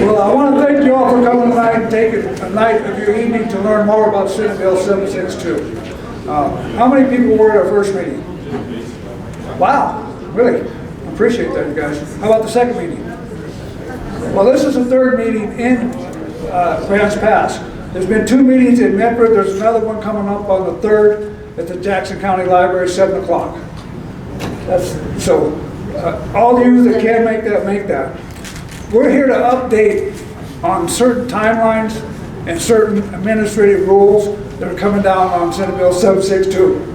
Well, I want to thank you all for coming tonight and taking a night of your evening to learn more about Senate Bill 762. How many people were at our first meeting? Wow, really? Appreciate that, you guys. How about the second meeting? Well, this is the third meeting in Grants Pass. There's been 2 meetings in Medford. There's another one coming up on the 3rd at the Jackson County Library, 7 o'clock. All of you that can make that. We're here to update on certain timelines and certain administrative rules that are coming down on Senate Bill 762.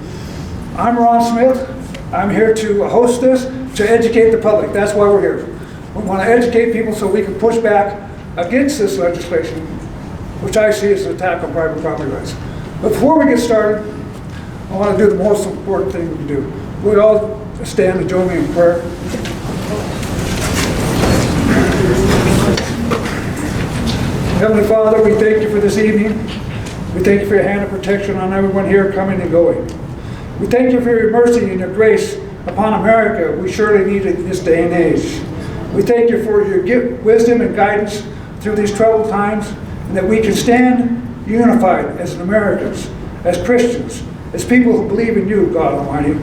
I'm Ron Smith. I'm here to host this, to educate the public. That's why we're here. We want to educate people so we can push back against this legislation, which I see as an attack on private property rights. But before we get started, I want to do the most important thing we can do. We all stand and join me in prayer. Heavenly Father, we thank you for this evening. We thank you for your hand of protection on everyone here coming and going. We thank you for your mercy and your grace upon America. We surely need it in this day and age. We thank you for your wisdom and guidance through these troubled times, and that we can stand unified as Americans, as Christians, as people who believe in you, God Almighty.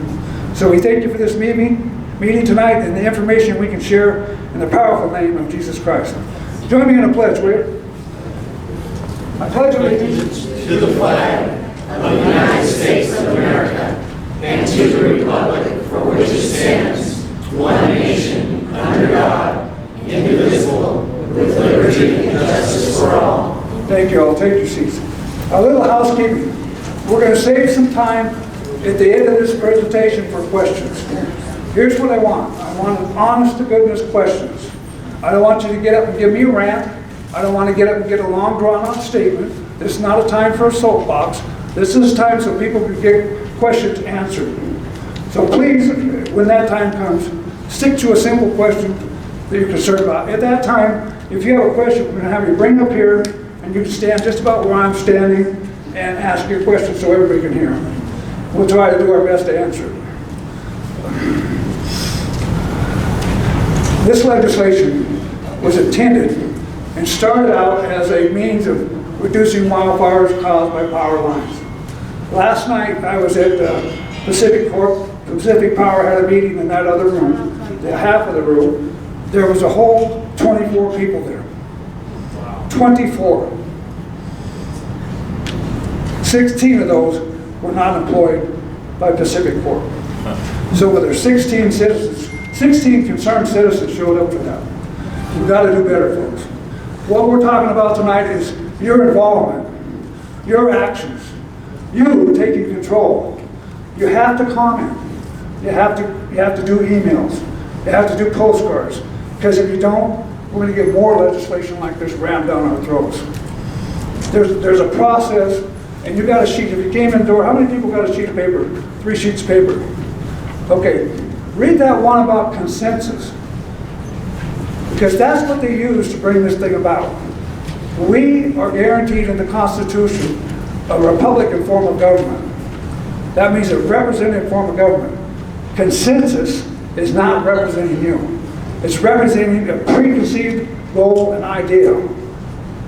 So we thank you for this meeting tonight and the information we can share in the powerful name of Jesus Christ. Join me in a pledge, will you? I pledge allegiance to the flag of the United States of America and to the republic for which it stands, one nation, under God, indivisible, with liberty and justice for all. Thank you all. Take your seats. A little housekeeping. We're going to save some time at the end of this presentation for questions. Here's what I want. I want honest-to-goodness questions. I don't want you to get up and give me a rant. I don't want to get up and get a long, drawn-out statement. This is not a time for a soapbox. This is a time so people can get questions answered. So please, when that time comes, stick to a simple question that you're concerned about. At that time, if you have a question, we're going to have you bring up here, and you can stand just about where I'm standing and ask your question so everybody can hear. We'll try to do our best to answer. This legislation was intended and started out as a means of reducing wildfires caused by power lines. Last night I was at Pacific Power had a meeting in that other room, the half of the room. There was a whole 24 people there. 24. 16 of those were not employed by Pacific Corp. So with their 16 citizens, 16 concerned citizens showed up for that. We've got to do better, folks. What we're talking about tonight is your involvement, your actions, you taking control. You have to comment. You have to do emails. You have to do postcards. Because if you don't, we're going to get more legislation like this rammed down our throats. There's a process, and you got a sheet. If you came in the door, how many people got a sheet of paper? 3 sheets of paper. Okay, read that one about consensus. Because that's what they use to bring this thing about. We are guaranteed in the Constitution a Republican form of government. That means a representative form of government. Consensus is not representing you. It's representing a preconceived goal and idea.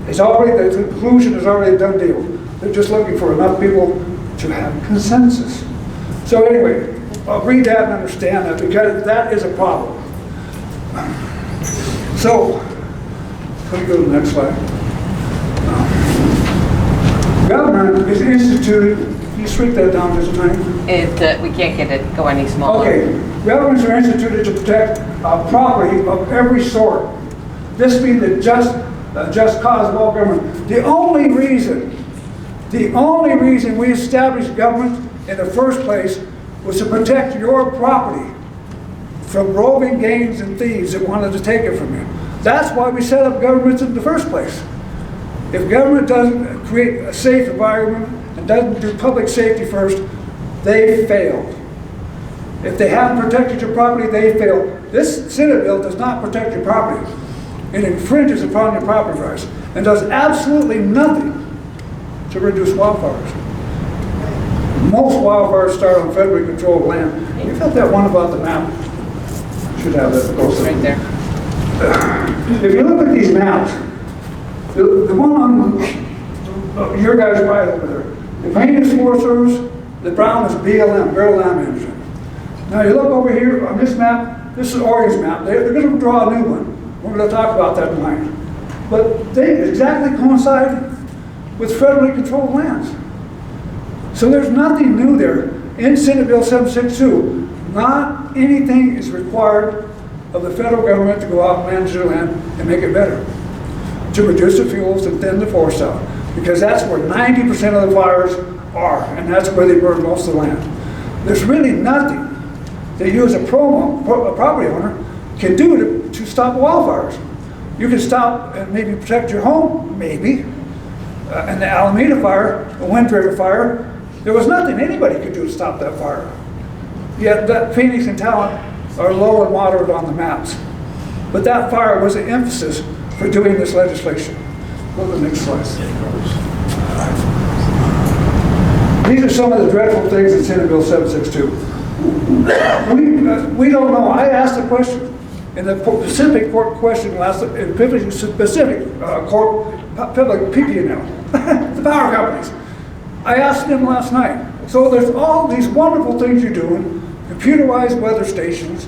The conclusion is already a done deal. They're just looking for enough people to have consensus. So anyway, I'll read that and understand that, because that is a problem. So, let me go to the next slide. Government is instituted. Can you shrink that down just a minute? We can't get it go any smaller. Okay. Governments are instituted to protect property of every sort. This being the just cause of all government. The only reason we established government in the first place was to protect your property from roving gangs and thieves that wanted to take it from you. That's why we set up governments in the first place. If government doesn't create a safe environment and doesn't do public safety first, they failed. If they haven't protected your property, they failed. This Senate bill does not protect your property. It infringes upon your property rights and does absolutely nothing to reduce wildfires. Most wildfires start on federally controlled land. You felt that one about the map? Should have that close right there. if you look at these maps, the one on your guys' right over there, the green is Forest Service, the brown is BLM, Barrel Lam Engine. Now you look over here on this map, this is Oregon's map. They're going to draw a new one. We're going to talk about that tonight. But they exactly coincide with federally controlled lands. So there's nothing new there. In Senate Bill 762, not anything is required of the federal government to go out and manage their land and make it better, to reduce the fuels and thin the forest out, because that's where 90% of the fires are, and that's where they burn most of the land. There's really nothing that you as a property owner can do to stop wildfires. You can stop and maybe protect your home, maybe. And the Alameda fire, the Wind River fire, there was nothing anybody could do to stop that fire. Yet that Phoenix and Talent are low and moderate on the maps. But that fire was the emphasis for doing this legislation. Go to the next slide. These are some of the dreadful things in Senate Bill 762. We don't know. I asked a question in the Pacific Court question in Pacific Court, public PPNL, the power companies. I asked them last night. So there's all these wonderful things you're doing, computerized weather stations,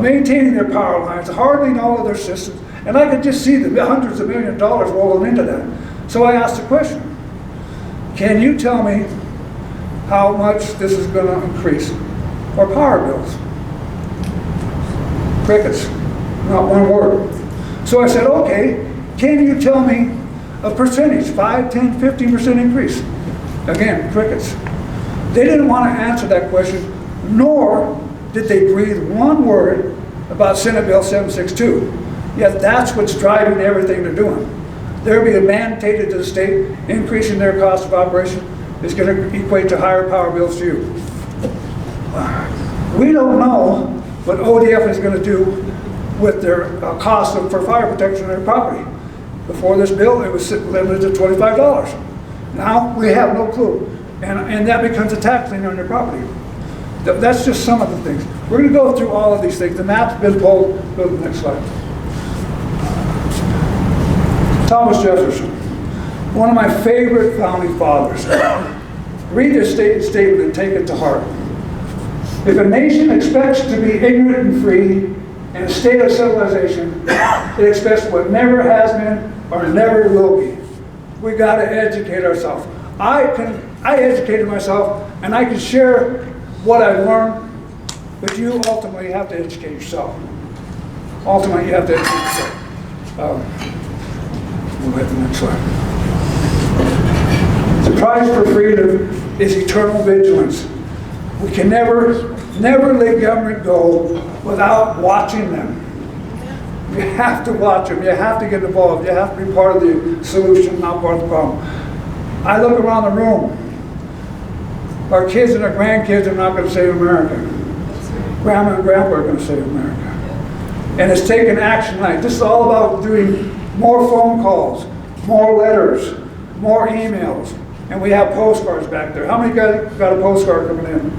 maintaining their power lines, hardening all of their systems, and I could just see the hundreds of millions of dollars rolling into that. So I asked the question, can you tell me how much this is going to increase our power bills? Crickets, not one word. So I said, okay, can you tell me a percentage, 5, 10, 15% increase? Again, crickets. They didn't want to answer that question, nor did they breathe one word about Senate Bill 762. Yet that's what's driving everything they're doing. They're being mandated to the state, increasing their cost of operation is going to equate to higher power bills to you. We don't know what ODF is going to do with their cost for fire protection on their property. Before this bill, it was limited to $25. Now we have no clue, and that becomes a tax lien on your property. That's just some of the things. We're going to go through all of these things. The map's been pulled. Go to the next slide. Thomas Jefferson, one of my favorite founding fathers. Read this statement and take it to heart. If a nation expects to be ignorant and free in a state of civilization, it expects what never has been or never will be. We got to educate ourselves. I educated myself, and I can share what I've learned, but you ultimately have to educate yourself. Ultimately, you have to educate yourself. We'll hit the next slide. The prize for freedom is eternal vigilance. We can never let government go without watching them. You have to watch them. You have to get involved. You have to be part of the solution, not part of the problem. I look around the room. Our kids and our grandkids are not going to save America. Grandma and grandpa are going to save America. And it's taken action tonight. This is all about doing more phone calls, more letters, more emails. And we have postcards back there. How many guys got a postcard coming in?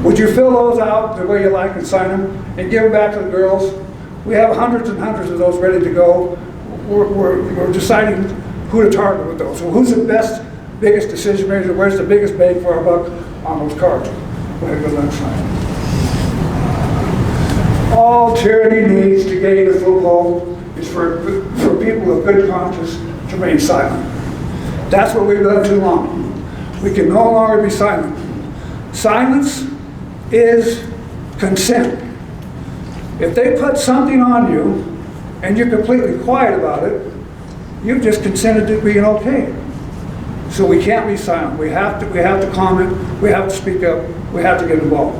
Would you fill those out the way you like and sign them and give them back to the girls? We have hundreds and hundreds of those ready to go. We're deciding who to target with those. So who's the biggest decision maker? Where's the biggest bang for our buck on those cards? Go ahead, go to the next slide. All charity needs to gain a foothold is for people of good conscience to remain silent. That's what we've done too long. We can no longer be silent. Silence is consent. If they put something on you and you're completely quiet about it, you've just consented to being okay. So we can't be silent. We have to comment. We have to speak up. We have to get involved.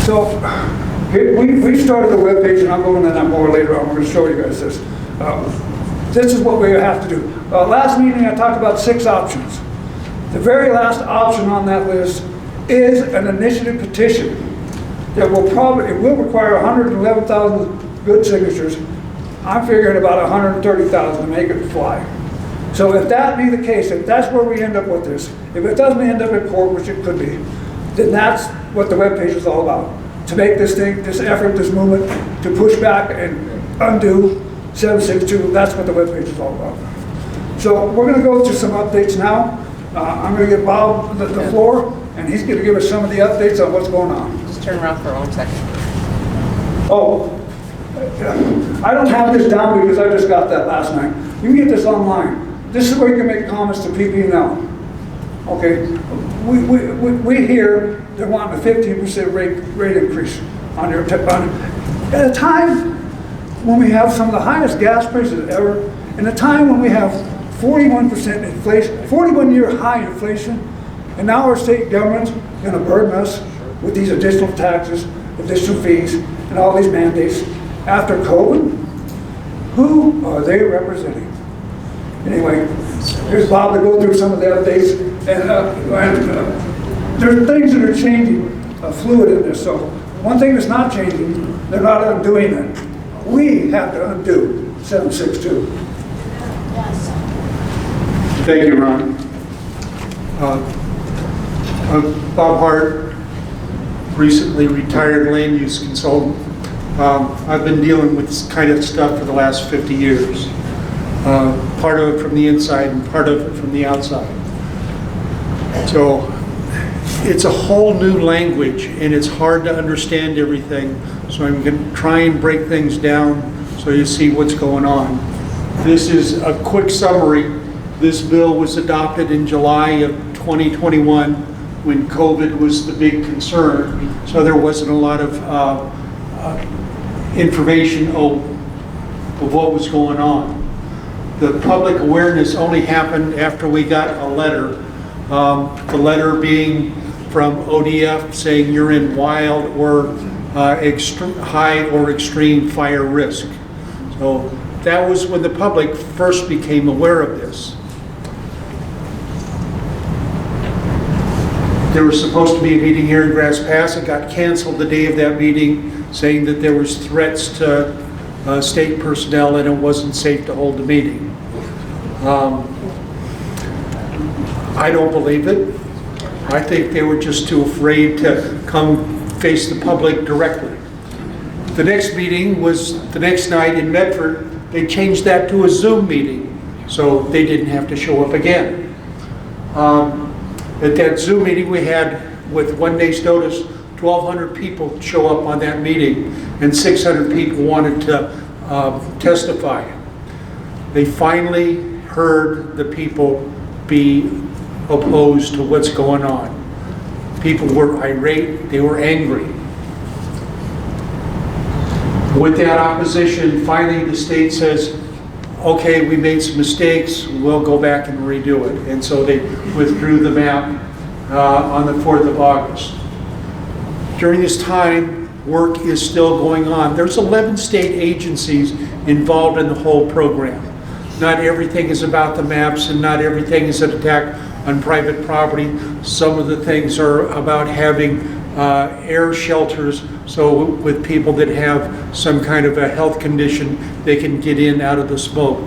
So we started a webpage, and I'll go into that more later on. We're going to show you guys this. This is what we have to do. Last meeting I talked about 6 options. The very last option on that list is an initiative petition that will require 111,000 good signatures. I'm figuring about 130,000 to make it fly. So if that be the case, if that's where we end up with this, if it doesn't end up in court, which it could be, then that's what the webpage is all about. to make this thing, this effort, this movement, to push back and undo 762. That's what the webpage is all about. So we're going to go through some updates now. I'm going to give Bob the floor, and he's going to give us some of the updates on what's going on. Just turn around for 1 second. Oh, I don't have this down because I just got that last night. You can get this online. This is where you can make comments to PP&L. Okay, we hear they're wanting a 15% rate increase on their at a time when we have some of the highest gas prices ever, in a time when we have 41% inflation, 41-year high inflation, and now our state government's going to burden us with these additional taxes, additional fees, and all these mandates after COVID. Who are they representing? Anyway, here's Bob to go through some of the updates, and there's things that are changing, fluid in this. So one thing that's not changing, they're not undoing it. We have to undo 762. Thank you, Ron. Bob Hart, recently retired land use consultant. I've been dealing with this kind of stuff for the last 50 years. Part of it from the inside and part of it from the outside. So it's a whole new language and it's hard to understand everything. So I'm going to try and break things down so you see what's going on. This is a quick summary. This bill was adopted in July of 2021 when COVID was the big concern. So there wasn't a lot of information of what was going on. The public awareness only happened after we got a letter. The letter being from ODF saying you're in wild or high or extreme fire risk. So that was when the public first became aware of this. There was supposed to be a meeting here in Grass Pass. It got canceled the day of that meeting, saying that there was threats to state personnel and it wasn't safe to hold the meeting. I don't believe it. I think they were just too afraid to come face the public directly. The next meeting was the next night in Medford. They changed that to a Zoom meeting, so they didn't have to show up again. At that Zoom meeting we had, with 1 day's notice, 1,200 people show up on that meeting, and 600 people wanted to testify. They finally heard the people be opposed to what's going on. People were irate, they were angry. With that opposition, finally the state says, okay, we made some mistakes, we'll go back and redo it. And so they withdrew the map on the 4th of August. During this time, work is still going on. There's 11 state agencies involved in the whole program. Not everything is about the maps and not everything is an attack on private property. Some of the things are about having air shelters, so with people that have some kind of a health condition, they can get in out of the smoke.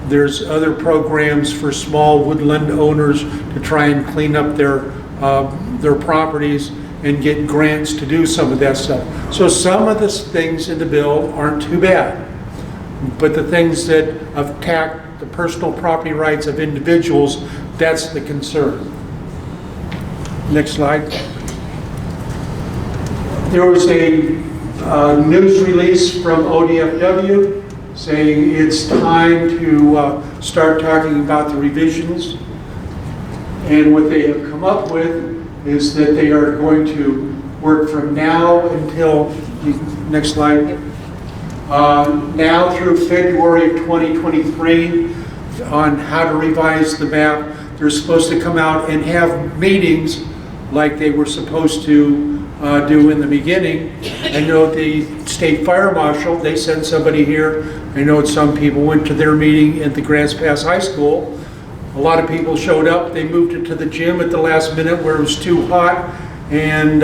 There's other programs for small woodland owners to try and clean up their properties and get grants to do some of that stuff. So some of the things in the bill aren't too bad, but the things that attack the personal property rights of individuals, that's the concern. Next slide. There was a news release from ODFW saying it's time to start talking about the revisions. And what they have come up with is that they are going to work from now until, next slide, now through February of 2023 on how to revise the map. They're supposed to come out and have meetings like they were supposed to do in the beginning. I know the state fire marshal, they sent somebody here. I know some people went to their meeting at the Grass Pass High School. A lot of people showed up. They moved it to the gym at the last minute where it was too hot, and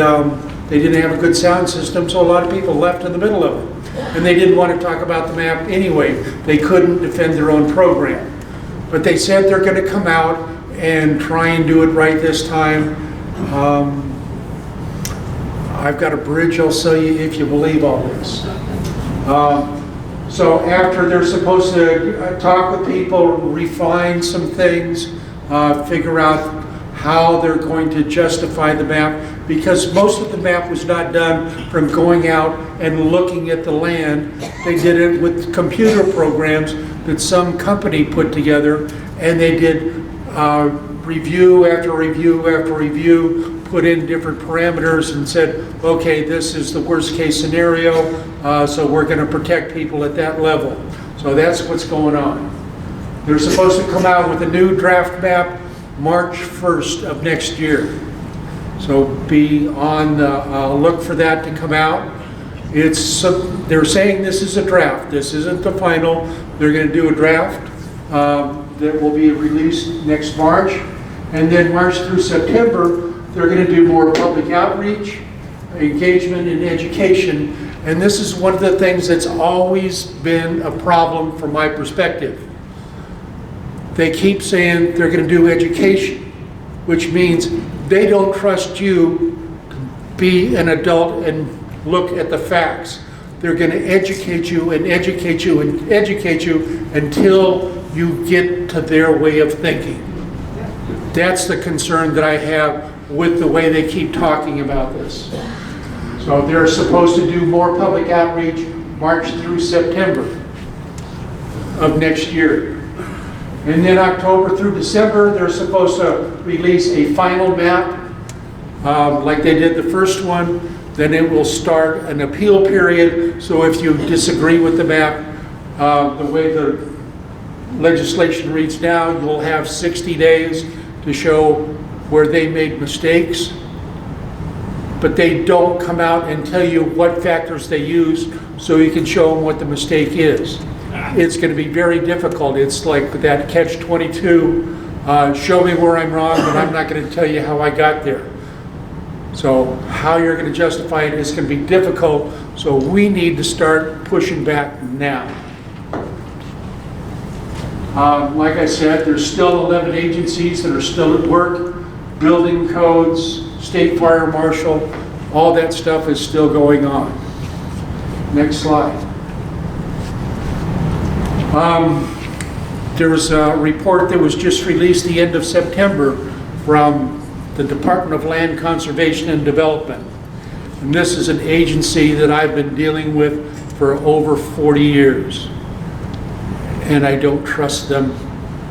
they didn't have a good sound system, so a lot of people left in the middle of it. And they didn't want to talk about the map anyway. They couldn't defend their own program. But they said they're going to come out and try and do it right this time. I've got a bridge I'll sell you if you believe all this. So after they're supposed to talk with people, refine some things, figure out how they're going to justify the map, because most of the map was not done from going out and looking at the land. They did it with computer programs that some company put together, and they did review after review after review, put in different parameters and said, okay, this is the worst case scenario, so we're going to protect people at that level. So that's what's going on. They're supposed to come out with a new draft map March 1st of next year. So be on the look for that to come out. They're saying this is a draft. This isn't the final. They're going to do a draft that will be released next March. And then March through September, they're going to do more public outreach, engagement, and education. And this is one of the things that's always been a problem from my perspective. They keep saying they're going to do education, which means they don't trust you to be an adult and look at the facts. They're going to educate you and educate you and educate you until you get to their way of thinking. That's the concern that I have with the way they keep talking about this. So they're supposed to do more public outreach March through September of next year. And then October through December, they're supposed to release a final map, like they did the first one. Then it will start an appeal period. So if you disagree with the map, the way the legislation reads now, you'll have 60 days to show where they made mistakes. But they don't come out and tell you what factors they used so you can show them what the mistake is. It's going to be very difficult. It's like that catch-22, show me where I'm wrong, but I'm not going to tell you how I got there. So how you're going to justify it is going to be difficult, so we need to start pushing back now. Like I said, there's still 11 agencies that are still at work, building codes, state fire marshal, all that stuff is still going on. Next slide. There was a report that was just released the end of September from the Department of Land Conservation and Development. And this is an agency that I've been dealing with for over 40 years. And I don't trust them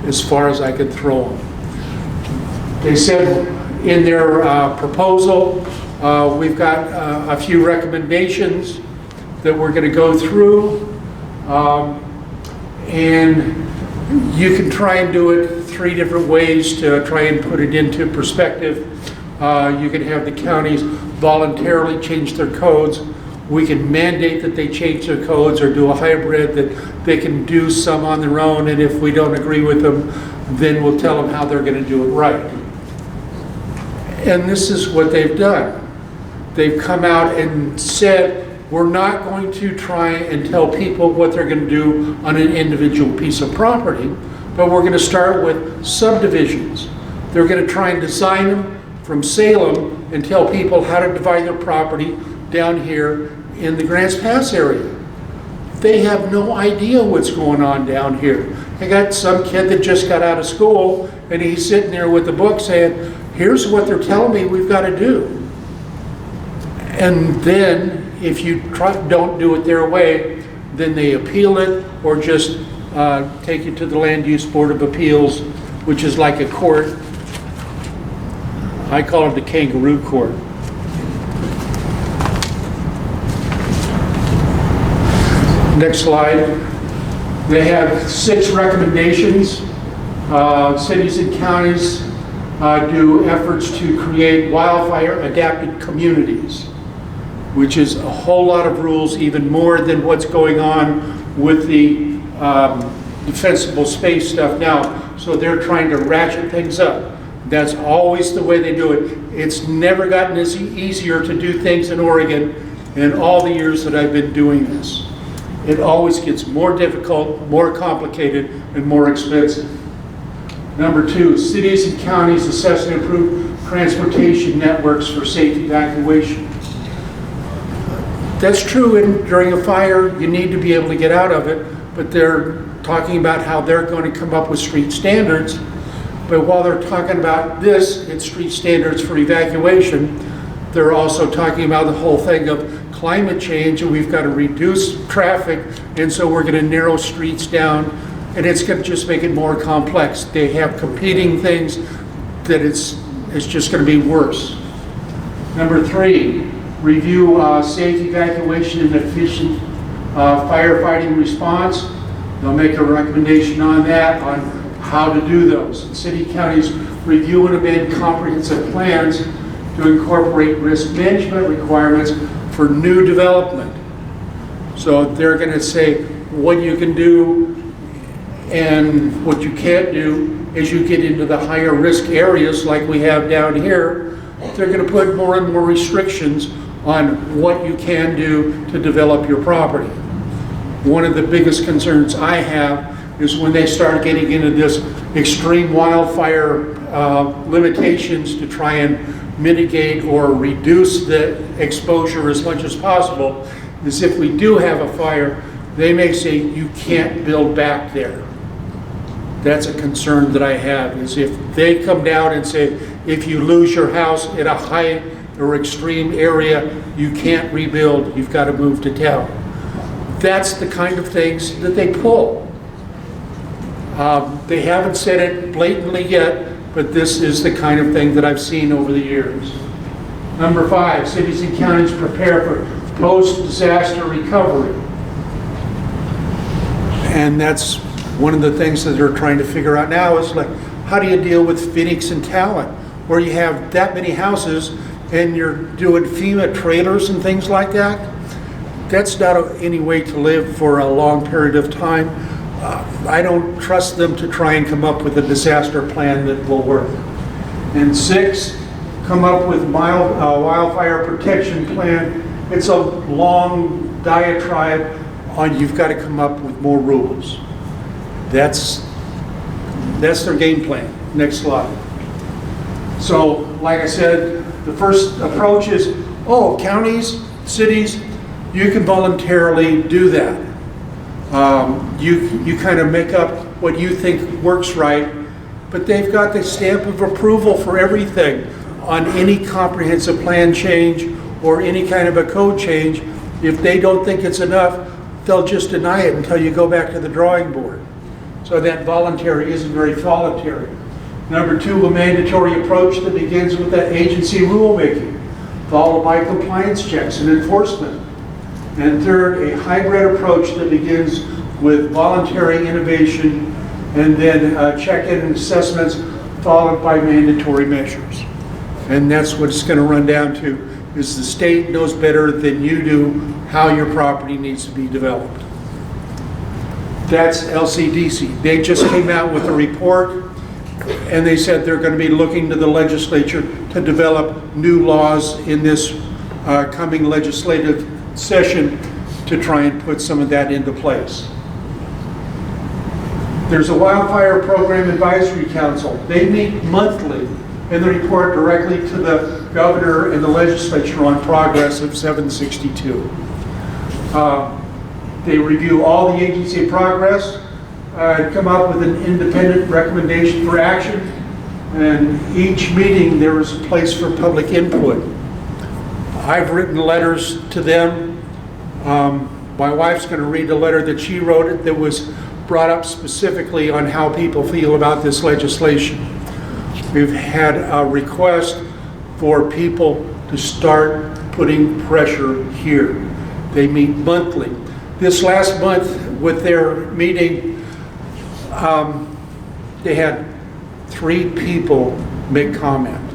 as far as I could throw them. They said in their proposal, we've got a few recommendations that we're going to go through. And you can try and do it 3 different ways to try and put it into perspective. You can have the counties voluntarily change their codes. We can mandate that they change their codes, or do a hybrid that they can do some on their own, and if we don't agree with them, then we'll tell them how they're going to do it right. And this is what they've done. They've come out and said, we're not going to try and tell people what they're going to do on an individual piece of property, but we're going to start with subdivisions. They're going to try and design them from Salem and tell people how to divide their property down here in the Grants Pass area. They have no idea what's going on down here. I got some kid that just got out of school, and he's sitting there with the book saying, here's what they're telling me we've got to do. And then if you don't do it their way, then they appeal it, or just take it to the Land Use Board of Appeals, which is like a court. I call it the kangaroo court. Next slide. They have 6 recommendations. Cities and counties do efforts to create wildfire adapted communities, which is a whole lot of rules, even more than what's going on with the defensible space stuff now. So they're trying to ratchet things up. That's always the way they do it. It's never gotten as easier to do things in Oregon in all the years that I've been doing this. It always gets more difficult, more complicated, and more expensive. Number 2, cities and counties assess and improve transportation networks for safe evacuation. That's true, and during a fire, you need to be able to get out of it, but they're talking about how they're going to come up with street standards. But while they're talking about this, it's street standards for evacuation, they're also talking about the whole thing of climate change, and we've got to reduce traffic, and so we're going to narrow streets down, and it's going to just make it more complex. They have competing things that it's just going to be worse. Number 3, review safe evacuation and efficient firefighting response. They'll make a recommendation on that, on how to do those. And city counties review and amend comprehensive plans to incorporate risk management requirements for new development. So they're going to say what you can do and what you can't do as you get into the higher risk areas like we have down here. They're going to put more and more restrictions on what you can do to develop your property. One of the biggest concerns I have is when they start getting into this extreme wildfire limitations to try and mitigate or reduce the exposure as much as possible, is if we do have a fire, they may say you can't build back there. That's a concern that I have, is if they come down and say, if you lose your house in a high or extreme area, you can't rebuild, you've got to move to town. That's the kind of things that they pull. They haven't said it blatantly yet, but this is the kind of thing that I've seen over the years. Number 5, cities and counties prepare for post-disaster recovery. And that's one of the things that they're trying to figure out now is like, how do you deal with Phoenix and Talent, where you have that many houses and you're doing FEMA trailers and things like that? That's not any way to live for a long period of time. I don't trust them to try and come up with a disaster plan that will work. And 6, come up with wildfire protection plan. It's a long diatribe on you've got to come up with more rules. That's their game plan. Next slide. So, like I said, the first approach is, oh, counties, cities, you can voluntarily do that. You kind of make up what you think works right, but they've got the stamp of approval for everything on any comprehensive plan change or any kind of a code change. If they don't think it's enough, they'll just deny it until you go back to the drawing board. So that voluntary isn't very voluntary. Number 2, a mandatory approach that begins with that agency rulemaking, followed by compliance checks and enforcement. And 3rd, a hybrid approach that begins with voluntary innovation and then check-in and assessments followed by mandatory measures. And that's what it's going to run down to, is the state knows better than you do how your property needs to be developed. That's LCDC. They just came out with a report and they said they're going to be looking to the legislature to develop new laws in this coming legislative session to try and put some of that into place. There's a Wildfire Program Advisory Council. They meet monthly and they report directly to the governor and the legislature on progress of 762. They review all the agency progress, come up with an independent recommendation for action, and each meeting there is a place for public input. I've written letters to them. My wife's going to read the letter that she wrote that was brought up specifically on how people feel about this legislation. We've had a request for people to start putting pressure here. They meet monthly. This last month with their meeting, they had 3 people make comment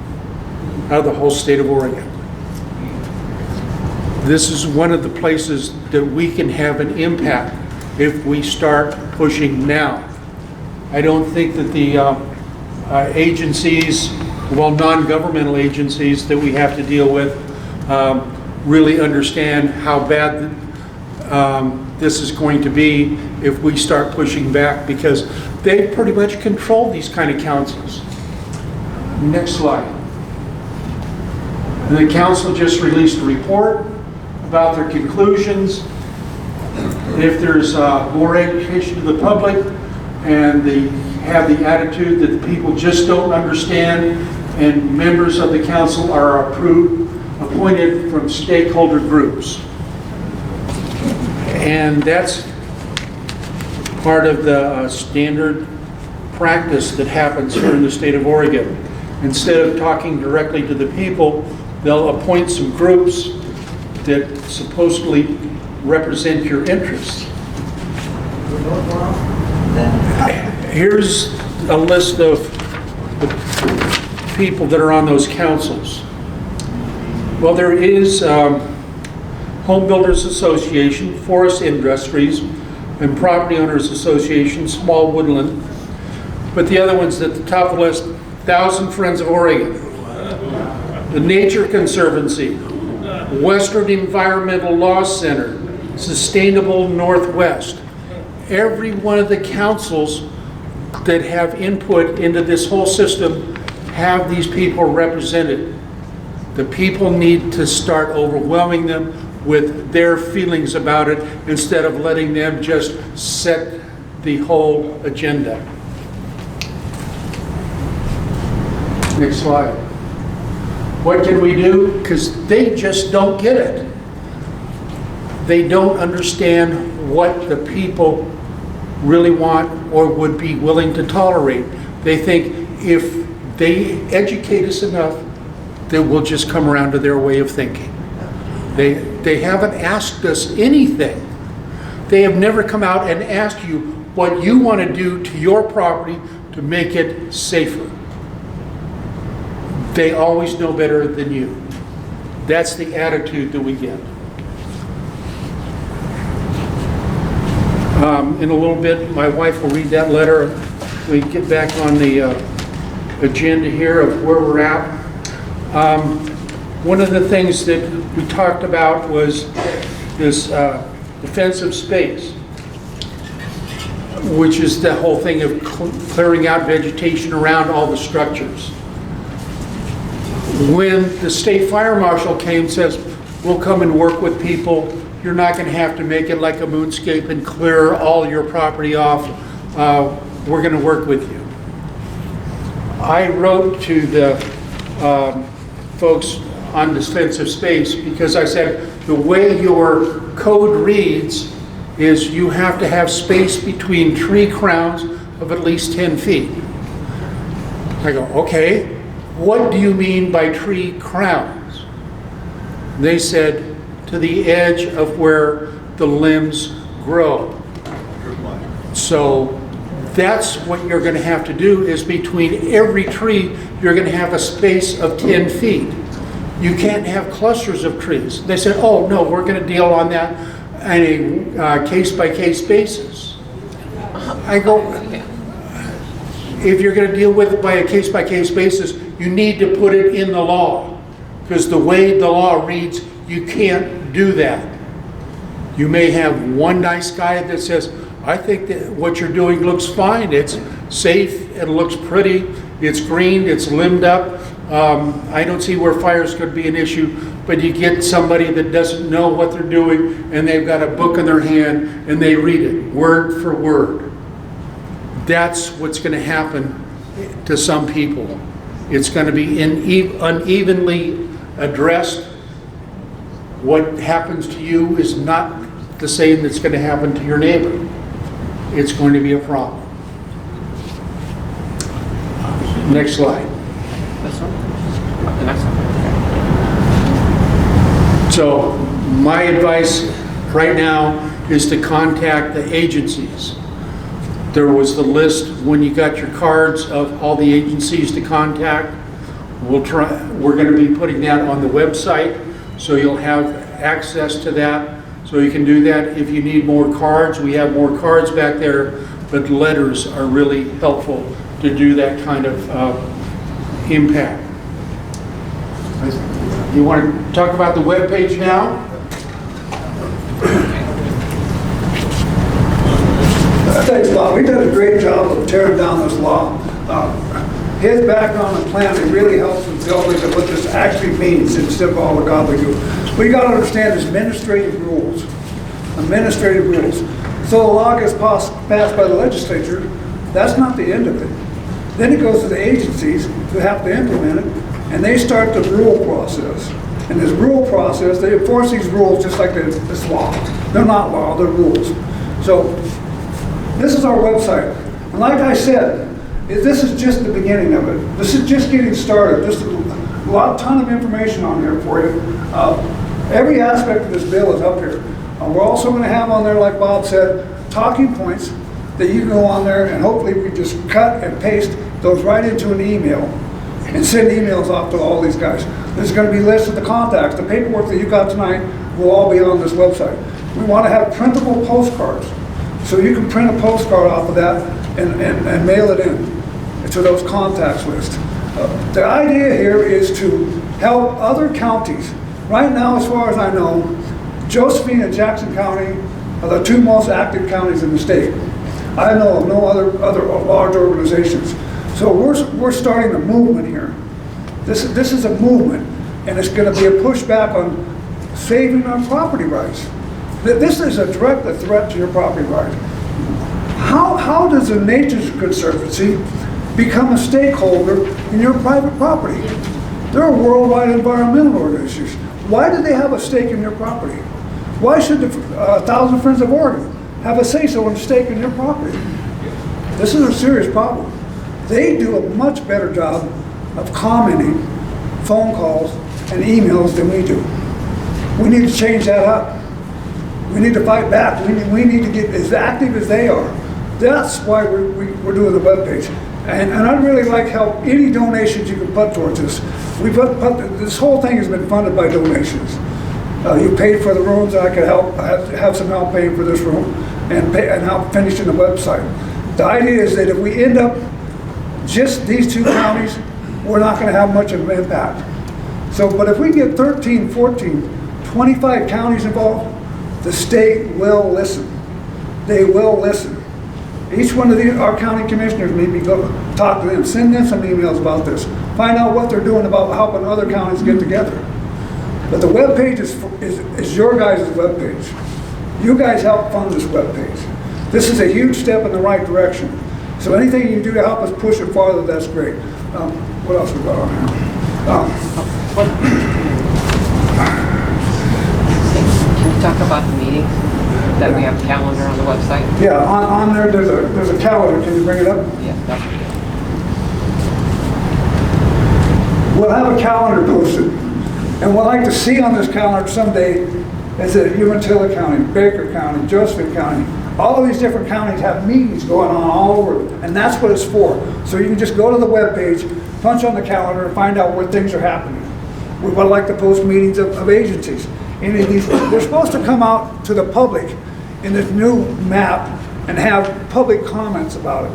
out of the whole state of Oregon. This is one of the places that we can have an impact if we start pushing now. I don't think that the agencies, well, non-governmental agencies that we have to deal with really understand how bad this is going to be if we start pushing back, because they pretty much control these kind of councils. Next slide. And the council just released a report about their conclusions. If there's more education to the public and they have the attitude that the people just don't understand, and members of the council are appointed from stakeholder groups. And that's part of the standard practice that happens here in the state of Oregon. Instead of talking directly to the people, they'll appoint some groups that supposedly represent your interests. Here's a list of the people that are on those councils. Well, there is Home Builders Association, Forest Industries, and Property Owners Association, Small Woodland. But the other ones at the top of the list, 1,000 Friends of Oregon, the Nature Conservancy, Western Environmental Law Center, Sustainable Northwest. Every one of the councils that have input into this whole system have these people represented. The people need to start overwhelming them with their feelings about it instead of letting them just set the whole agenda. Next slide. What can we do? Because they just don't get it. They don't understand what the people really want or would be willing to tolerate. They think if they educate us enough, that we'll just come around to their way of thinking. They haven't asked us anything. They have never come out and asked you what you want to do to your property to make it safer. They always know better than you. That's the attitude that we get. In a little bit, my wife will read that letter. We get back on the agenda here of where we're at. One of the things that we talked about was this defensive space, which is the whole thing of clearing out vegetation around all the structures. When the state fire marshal came and says, we'll come and work with people, you're not going to have to make it like a moonscape and clear all your property off. We're going to work with you. I wrote to the folks on defensive space because I said the way your code reads is you have to have space between tree crowns of at least 10 feet. I go, okay, what do you mean by tree crowns? They said, to the edge of where the limbs grow. So that's what you're going to have to do is between every tree, you're going to have a space of 10 feet. You can't have clusters of trees. They said, oh no, we're going to deal on that on a case-by-case basis. I go, if you're going to deal with it by a case-by-case basis, you need to put it in the law. Because the way the law reads, you can't do that. You may have one nice guy that says, I think that what you're doing looks fine. It's safe, it looks pretty, it's green, it's limbed up. I don't see where fires could be an issue, but you get somebody that doesn't know what they're doing and they've got a book in their hand and they read it word for word. That's what's going to happen to some people. It's going to be unevenly addressed. What happens to you is not the same that's going to happen to your neighbor. It's going to be a problem. Next slide. This one? The next one? So my advice right now is to contact the agencies. There was the list when you got your cards of all the agencies to contact. We're going to be putting that on the website. So you'll have access to that. So you can do that. If you need more cards, we have more cards back there, but letters are really helpful to do that kind of impact. You want to talk about the web page now? Thanks, Bob. We did a great job of tearing down this law. his background and plan, it really helps with building of what this actually means instead of all the gobbledygook. What you got to understand is administrative rules. Administrative rules. So a law gets passed by the legislature, that's not the end of it. Then it goes to the agencies who have to implement it, and they start the rule process. And this rule process, they enforce these rules just like this law. They're not law, they're rules. So this is our website. And like I said, this is just the beginning of it. This is just getting started. Just a ton of information on here for you. Every aspect of this bill is up here. We're also going to have on there, like Bob said, talking points that you can go on there and hopefully we just cut and paste those right into an email and send emails off to all these guys. There's going to be lists of the contacts. The paperwork that you got tonight will all be on this website. We want to have printable postcards. So you can print a postcard off of that and mail it in to those contacts lists. The idea here is to help other counties. Right now, as far as I know, Josephine and Jackson County are the two most active counties in the state. I know of no other large organizations. So we're starting a movement here. This is a movement, and it's going to be a pushback on saving our property rights. This is a direct threat to your property rights. How does the Nature Conservancy become a stakeholder in your private property? They're a worldwide environmental organization. Why do they have a stake in your property? Why should the 1,000 Friends of Oregon have a say-so and stake in your property? This is a serious problem. They do a much better job of commenting phone calls and emails than we do. We need to change that up. We need to fight back. We need to get as active as they are. That's why we're doing the webpage. And I'd really like help, any donations you can put towards this. This whole thing has been funded by donations. You paid for the rooms, I could help, have some help paying for this room and help finishing the website. The idea is that if we end up just these two counties, we're not going to have much of an impact. So, but if we get 13, 14, 25 counties involved, the state will listen. They will listen. Each one of our county commissioners maybe go talk to them, send them some emails about this, find out what they're doing about helping other counties get together. But the webpage is your guys' webpage. You guys help fund this webpage. This is a huge step in the right direction. So anything you do to help us push it farther, that's great. What else we got on here? Can we talk about the meetings that we have a calendar on the website? Yeah, on there there's a calendar. Can you bring it up? Yes, that's We'll have a calendar posted. And what I'd like to see on this calendar someday is that Umatilla County, Baker County, Josephine County, all of these different counties have meetings going on all over, and that's what it's for. So you can just go to the webpage, punch on the calendar, and find out where things are happening. We would like to post meetings of agencies. Any of these, they're supposed to come out to the public in this new map and have public comments about it.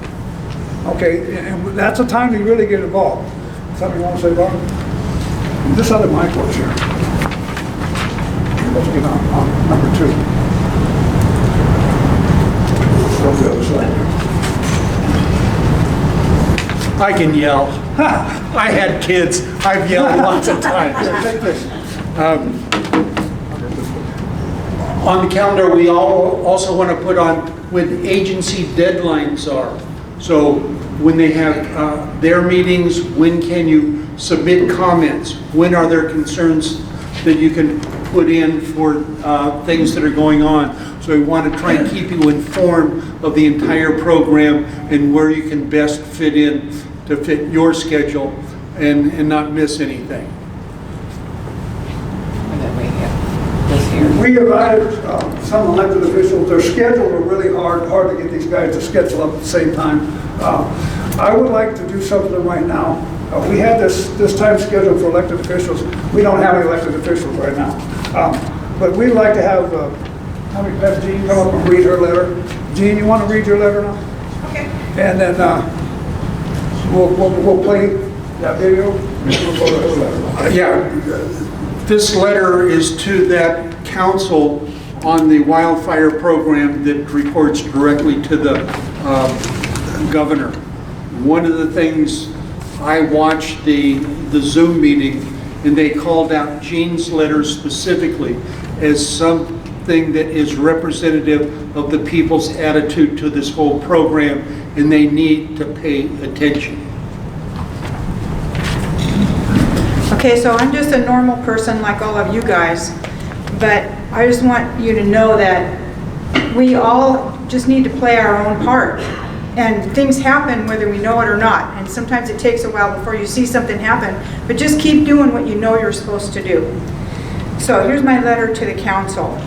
Okay, and that's a time to really get involved. Something you want to say, Bob? This other mic works here. Let's get on number 2. Go to the other side. I can yell. I had kids. I've yelled lots of times. Take this. On the calendar, we also want to put on when agency deadlines are. So when they have their meetings, when can you submit comments? When are there concerns that you can put in for things that are going on? So we want to try and keep you informed of the entire program and where you can best fit in to fit your schedule and not miss anything. And then we have this here. We invited some elected officials. Their schedules are really hard to get these guys to schedule up at the same time. I would like to do something right now. We had this time scheduled for elected officials. We don't have any elected officials right now. But we'd like to have Jean come up and read her letter. Jean, you want to read your letter now? Okay. And then we'll play that video. We'll go to her letter. Yeah, this letter is to that council on the wildfire program that reports directly to the governor. One of the things I watched the Zoom meeting, and they called out Gene's letter specifically as something that is representative of the people's attitude to this whole program, and they need to pay attention. Okay, so I'm just a normal person like all of you guys, but I just want you to know that we all just need to play our own part. And things happen whether we know it or not. And sometimes it takes a while before you see something happen, but just keep doing what you know you're supposed to do. So here's my letter to the council.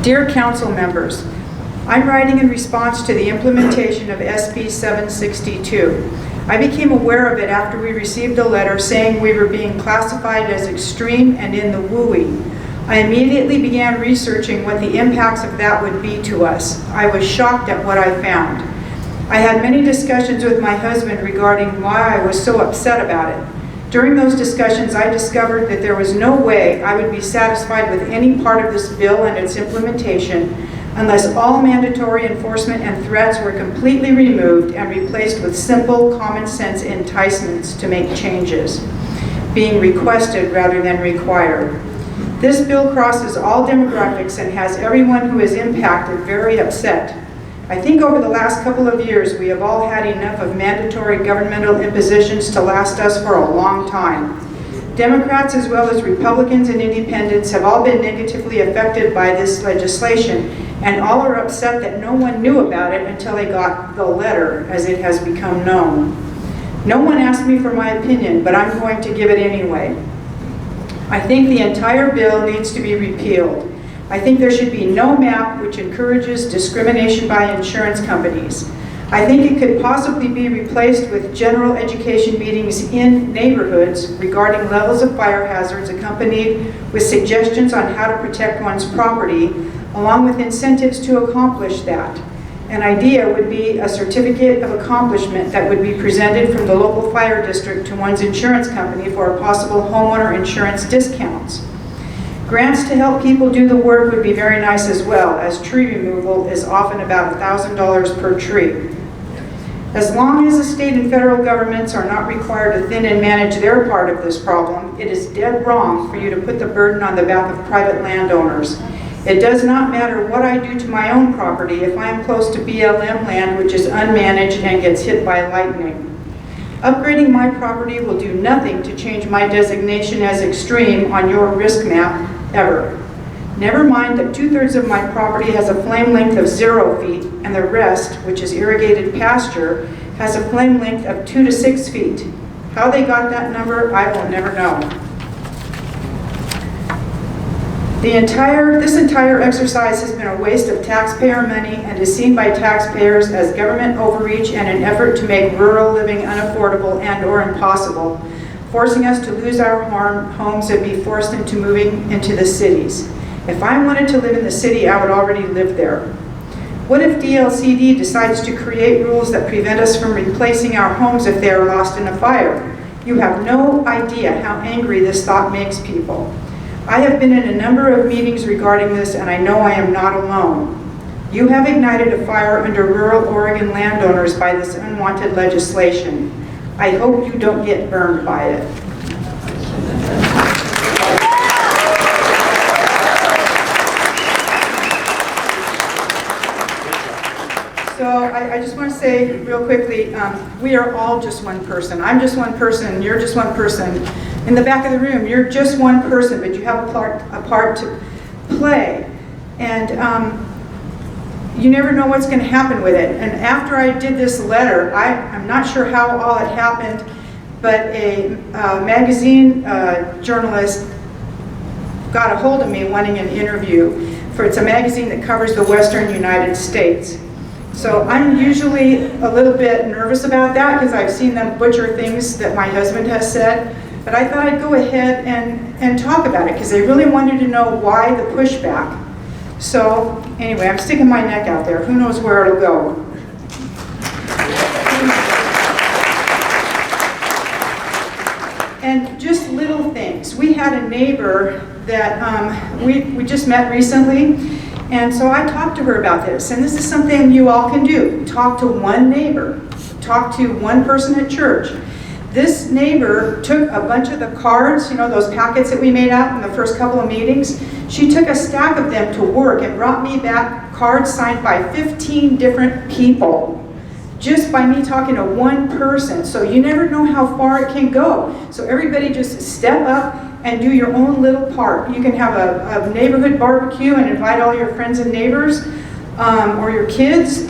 Dear council members, I'm writing in response to the implementation of SB762. I became aware of it after we received a letter saying we were being classified as extreme and in the WUI. I immediately began researching what the impacts of that would be to us. I was shocked at what I found. I had many discussions with my husband regarding why I was so upset about it. During those discussions, I discovered that there was no way I would be satisfied with any part of this bill and its implementation unless all mandatory enforcement and threats were completely removed and replaced with simple, common sense enticements to make changes, being requested rather than required. This bill crosses all demographics and has everyone who is impacted very upset. I think over the last couple of years, we have all had enough of mandatory governmental impositions to last us for a long time. Democrats as well as Republicans and independents have all been negatively affected by this legislation, and all are upset that no one knew about it until they got the letter, as it has become known. No one asked me for my opinion, but I'm going to give it anyway. I think the entire bill needs to be repealed. I think there should be no map which encourages discrimination by insurance companies. I think it could possibly be replaced with general education meetings in neighborhoods regarding levels of fire hazards, accompanied with suggestions on how to protect one's property, along with incentives to accomplish that. An idea would be a certificate of accomplishment that would be presented from the local fire district to one's insurance company for possible homeowner insurance discounts. Grants to help people do the work would be very nice as well, as tree removal is often about $1,000 per tree. As long as the state and federal governments are not required to thin and manage their part of this problem, it is dead wrong for you to put the burden on the back of private landowners. It does not matter what I do to my own property if I am close to BLM land which is unmanaged and gets hit by lightning. Upgrading my property will do nothing to change my designation as extreme on your risk map, ever. Never mind that 2/3 of my property has a flame length of 0 feet, and the rest, which is irrigated pasture, has a flame length of 2 to 6 feet. How they got that number, I will never know. This entire exercise has been a waste of taxpayer money and is seen by taxpayers as government overreach and an effort to make rural living unaffordable and or impossible, forcing us to lose our homes and be forced into moving into the cities. If I wanted to live in the city, I would already live there. What if DLCD decides to create rules that prevent us from replacing our homes if they are lost in a fire? You have no idea how angry this thought makes people. I have been in a number of meetings regarding this, and I know I am not alone. You have ignited a fire under rural Oregon landowners by this unwanted legislation. I hope you don't get burned by it. So I just want to say real quickly, we are all just one person. I'm just one person, you're just one person. In the back of the room, you're just one person, but you have a part to play. And you never know what's going to happen with it. And after I did this letter, I'm not sure how all it happened, but a magazine journalist got a hold of me wanting an interview. It's a magazine that covers the Western United States. So I'm usually a little bit nervous about that because I've seen them butcher things that my husband has said. But I thought I'd go ahead and talk about it because they really wanted to know why the pushback. So anyway, I'm sticking my neck out there. Who knows where it'll go? And just little things. We had a neighbor that we just met recently, and so I talked to her about this. And this is something you all can do. Talk to one neighbor. talk to one person at church. This neighbor took a bunch of the cards, you know, those packets that we made out in the first couple of meetings. She took a stack of them to work and brought me back cards signed by 15 different people, just by me talking to one person. So you never know how far it can go. So everybody just step up and do your own little part. You can have a neighborhood barbecue and invite all your friends and neighbors, or your kids.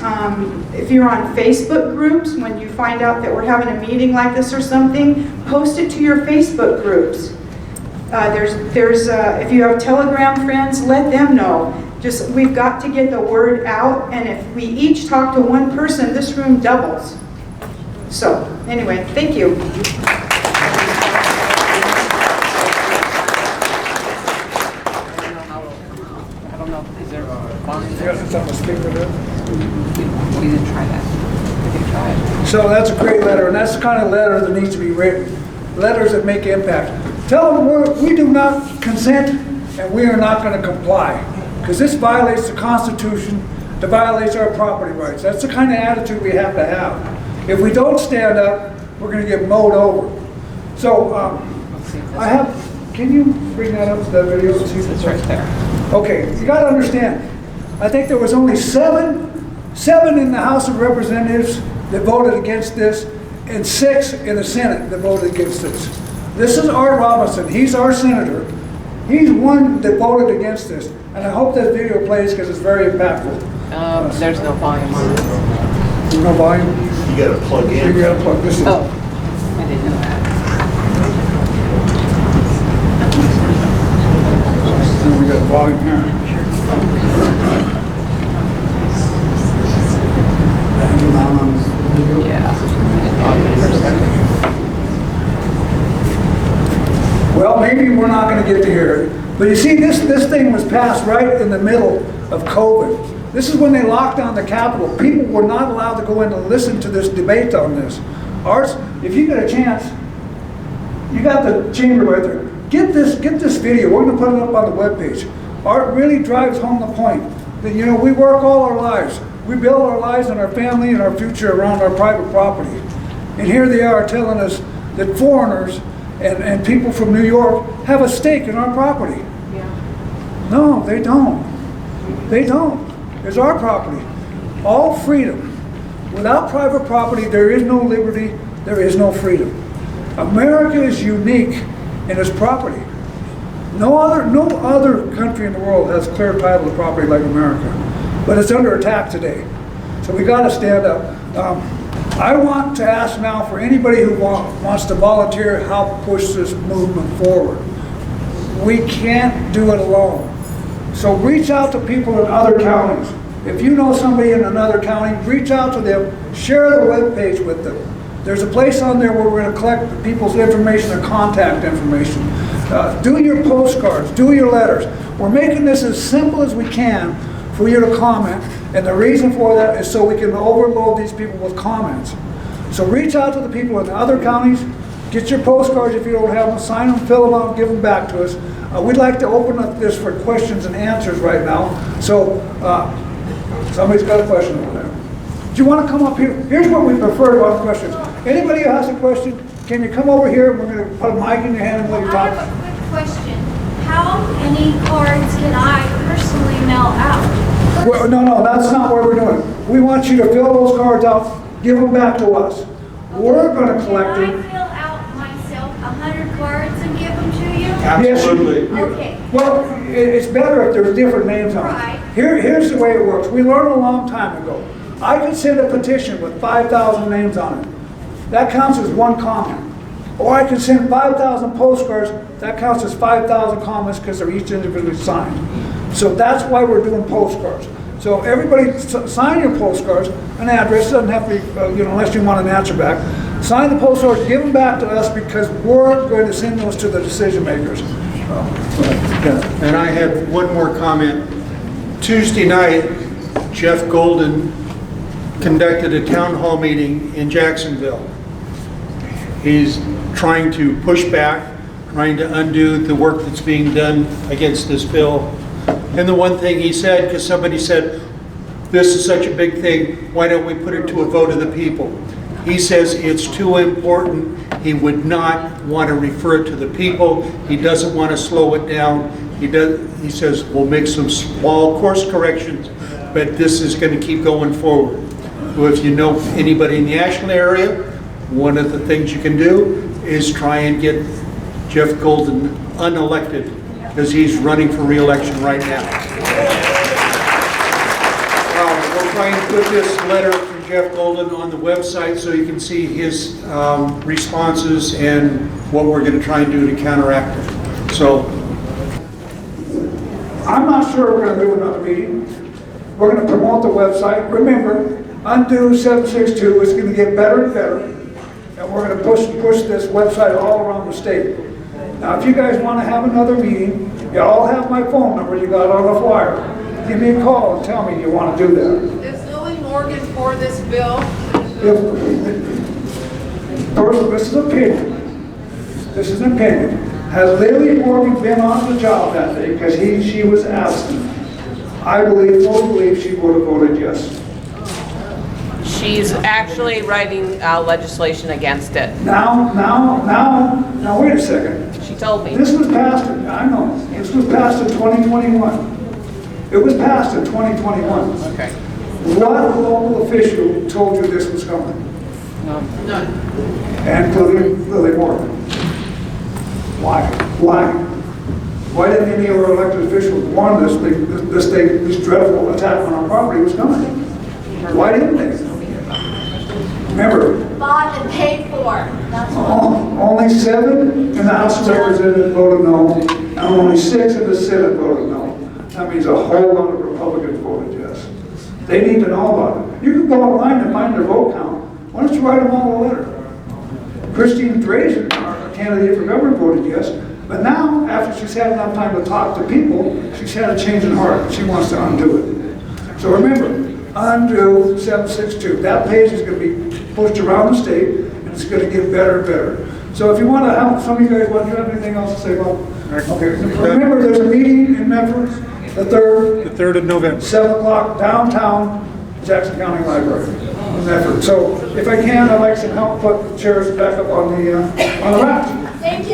If you're on Facebook groups, when you find out that we're having a meeting like this or something, post it to your Facebook groups. If you have Telegram friends, let them know. Just, we've got to get the word out, and if we each talk to one person, this room doubles. So, anyway, thank you. I don't know, is there a bond? You got something to speak to that? We didn't try that. We can try it. So that's a great letter, and that's the kind of letter that needs to be written. Letters that make impact. Tell them we do not consent, and we are not going to comply. Because this violates the Constitution, it violates our property rights. That's the kind of attitude we have to have. If we don't stand up, we're going to get mowed over. So, I have, can you bring that up to the video? It's right there. Okay, you got to understand, I think there was only seven in the House of Representatives that voted against this, and 6 in the Senate that voted against this. This is Art Robinson, he's our senator. He's one that voted against this. And I hope that video plays because it's very impactful. There's no volume on it. No volume? You gotta plug in. You gotta plug this in. Oh, I didn't know that. Then we got volume here. Yeah. For a second. Well, maybe we're not going to get to hear it. But you see, this thing was passed right in the middle of COVID. This is when they locked down the Capitol. People were not allowed to go in and listen to this debate on this. Arts, if you get a chance, you got the chamber right there. Get this video. We're going to put it up on the webpage. Art really drives home the point that, you know, we work all our lives. We build our lives and our family and our future around our private property. And here they are telling us that foreigners and people from New York have a stake in our property. Yeah. No, they don't. They don't. It's our property. All freedom. Without private property, there is no liberty, there is no freedom. America is unique in its property. No other country in the world has clear title to property like America. But it's under attack today. So we got to stand up. I want to ask now for anybody who wants to volunteer to help push this movement forward. We can't do it alone. So reach out to people in other counties. If you know somebody in another county, reach out to them, share the webpage with them. There's a place on there where we're going to collect people's information and contact information. Do your postcards, do your letters. We're making this as simple as we can for you to comment, and the reason for that is so we can overload these people with comments. So reach out to the people in the other counties, get your postcards if you don't have them, sign them, fill them out, give them back to us. We'd like to open up this for questions and answers right now. So somebody's got a question over there. Do you want to come up here? Here's what we prefer about questions. Anybody who has a question, can you come over here? We're going to put a mic in your hand and let you I talk. have a quick question. How many cards can I personally mail out? Well, no, that's not what we're doing. We want you to fill those cards out, give them back to us. We're going to collect Can I them. fill out myself 100 cards and give them to you? Absolutely. Okay. Well, it's better if there's different names on Right. it. Here's the way it works. We learned a long time ago. I could send a petition with 5,000 names on it. That counts as one comment. Or I could send 5,000 postcards. That counts as 5,000 comments because they're each individually signed. So that's why we're doing postcards. So everybody sign your postcards. An address doesn't have to be, unless you want an answer back. Sign the postcards, give them back to us because we're going to send those to the decision makers. And I had one more comment. Tuesday night, Jeff Golden conducted a town hall meeting in Jacksonville. He's trying to push back, trying to undo the work that's being done against this bill. And the one thing he said, because somebody said, this is such a big thing, why don't we put it to a vote of the people? He says it's too important. He would not want to refer it to the people. He doesn't want to slow it down. He says we'll make some small course corrections, but this is going to keep going forward. Well, if you know anybody in the Ashland area, one of the things you can do is try and get Jeff Golden unelected, because he's running for re-election right now. We'll try and put this letter from Jeff Golden on the website so you can see his responses and what we're going to try and do to counteract it. So, I'm not sure we're going to do another meeting. We're going to promote the website. Remember, Untitled 762 is going to get better and better, and we're going to push this website all around the state. Now, if you guys want to have another meeting, you all have my phone number you got on the flyer. Give me a call and tell me you want to do that. Is Lily Morgan for this bill? First, this is an opinion. This is an opinion. Has Lily Morgan been on the job that day because she was absent? I fully believe she would have voted yes. She's actually writing legislation against it. Now, wait a second. She told me. This was passed, I know, this was passed in 2021. It was passed in 2021. Okay. What local official told you this was coming? None. And Lily Morgan. Why? Why didn't any of our elected officials warn us this dreadful attack on our property was coming? Why didn't they? Remember, Bought and paid for. That's what. only 7 in the House of Representatives voted no, and only 6 in the Senate voted no. That means a whole lot of Republicans voted yes. They need to know about it. You can go online and find their vote count. Why don't you write them all a letter? Christine Drazen, our candidate for governor, voted yes. But now, after she's had enough time to talk to people, she's had a change in heart. She wants to undo it. So remember, undo 762. That page is going to be pushed around the state, and it's going to get better and better. So if you want to help, some of you guys, do you have anything else to say about it? Okay. Remember, there's a meeting in Memphis, the 3rd. the 3rd of November. 7 o'clock downtown, Jackson County Library. Effort. So if I can, I'd like some help put the chairs back up on the racks. Thank you.